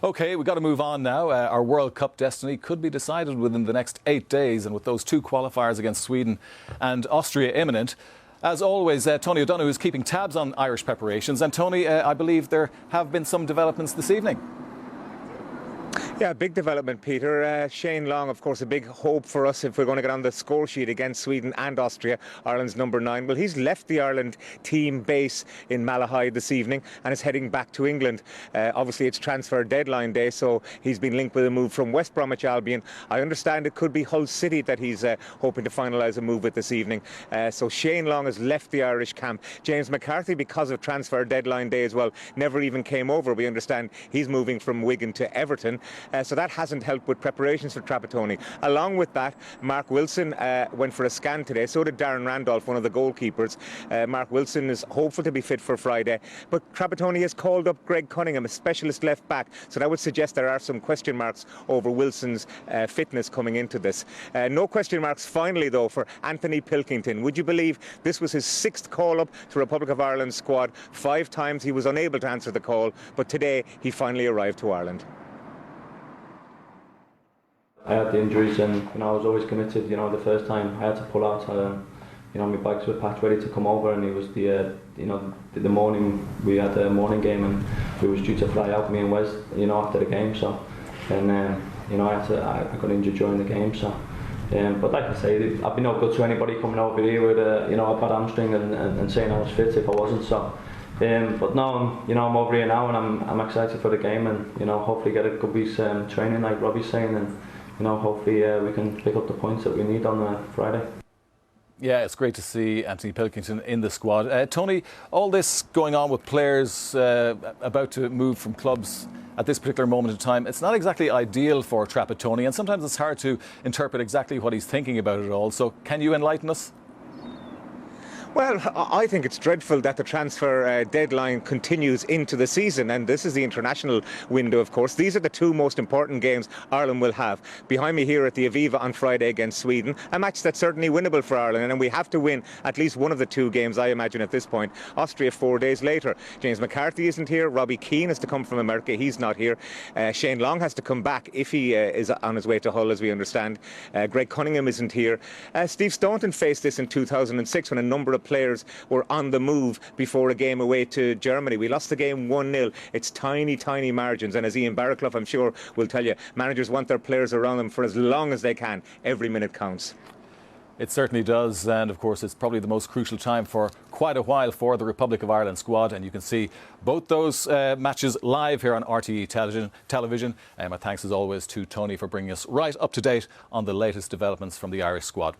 OK, we've got to move on now. Our World Cup destiny could be decided within the next 8 days, and with those two qualifiers against Sweden and Austria imminent. As always, Tony O'Donoghue is keeping tabs on Irish preparations. And Tony, I believe there have been some developments this evening. Yeah, big development, Peter. Shane Long, of course, a big hope for us if we're going to get on the score sheet against Sweden and Austria, Ireland's number 9. Well, he's left the Ireland team base in Malahide this evening and is heading back to England. Obviously, it's transfer deadline day, so he's been linked with a move from West Bromwich Albion. I understand it could be Hull City that he's hoping to finalise a move with this evening. So Shane Long has left the Irish camp. James McCarthy, because of transfer deadline day as well, never even came over. We understand he's moving from Wigan to Everton. So that hasn't helped with preparations for Trapattoni. Along with that, Mark Wilson went for a scan today. So did Darren Randolph, one of the goalkeepers. Mark Wilson is hopeful to be fit for Friday. But Trapattoni has called up Greg Cunningham, a specialist left back. So that would suggest there are some question marks over Wilson's fitness coming into this. No question marks finally, though, for Anthony Pilkington. Would you believe this was his 6th call-up to Republic of Ireland squad? 5 times he was unable to answer the call, but today he finally arrived to Ireland. I had the injuries and I was always committed. The first time I had to pull out. My bags were packed ready to come over, and it was the morning we had a morning game, and we was due to fly out, me and Wes, after the game. So, and I got injured during the game. So, but like I say, I've been no good to anybody coming over here with a bad hamstring and saying I was fit if I wasn't. So. But now I'm over here now, and I'm excited for the game, and hopefully get a good week's training like Robbie's saying, and hopefully we can pick up the points that we need on Friday. Yeah, it's great to see Anthony Pilkington in the squad. Tony, all this going on with players about to move from clubs at this particular moment in time, it's not exactly ideal for Trapattoni, and sometimes it's hard to interpret exactly what he's thinking about it all. So can you enlighten us? Well, I think it's dreadful that the transfer deadline continues into the season, and this is the international window, of course. These are the 2 most important games Ireland will have. Behind me here at the Aviva on Friday against Sweden, a match that's certainly winnable for Ireland, and we have to win at least one of the 2 games, I imagine, at this point. Austria 4 days later. James McCarthy isn't here. Robbie Keane has to come from America. He's not here. Shane Long has to come back if he is on his way to Hull, as we understand. Greg Cunningham isn't here. Steve Staunton faced this in 2006 when a number of players were on the move before a game away to Germany. We lost the game 1-0. It's tiny margins, and as Ian Baraclough, I'm sure, will tell you, managers want their players around them for as long as they can. Every minute counts. It certainly does, and of course it's probably the most crucial time for quite a while for the Republic of Ireland squad, and you can see both those matches live here on RTE television. My thanks as always to Tony for bringing us right up to date on the latest developments from the Irish squad.